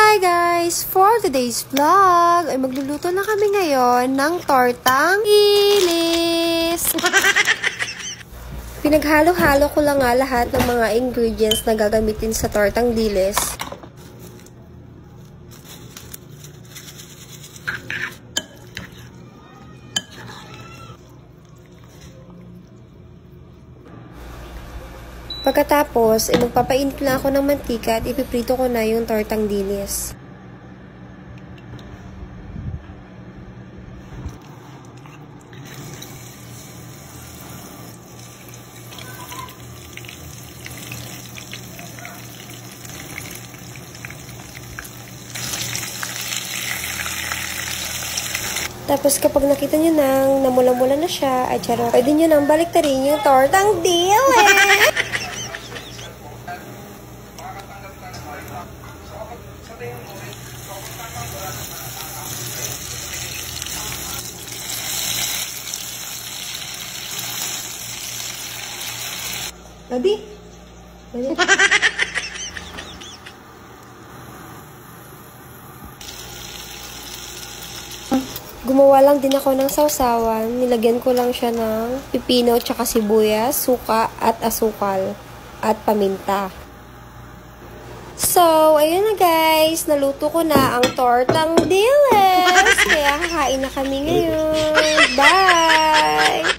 Hi guys! For today's vlog, ay magluluto na kami ngayon ng tortang dilis. Pinaghalo-halo ko lang nga lahat ng mga ingredients na gagamitin sa tortang dilis. Pagkatapos, magpapainit na ako ng mantika at ipiprito ko na yung tortang dilis. Tapos kapag nakita nyo nang namula-mula na siya, ay charot, pwede nyo nang baliktarin yung tortang dilis! Babi? Gumawa lang din ako ng sausawan. Nilagyan ko lang siya ng pipino, tsaka sibuyas, suka at asukal at paminta. So, ayun na guys. Naluto ko na ang tortang dilis. Kaya kakain na kami ngayon. Bye!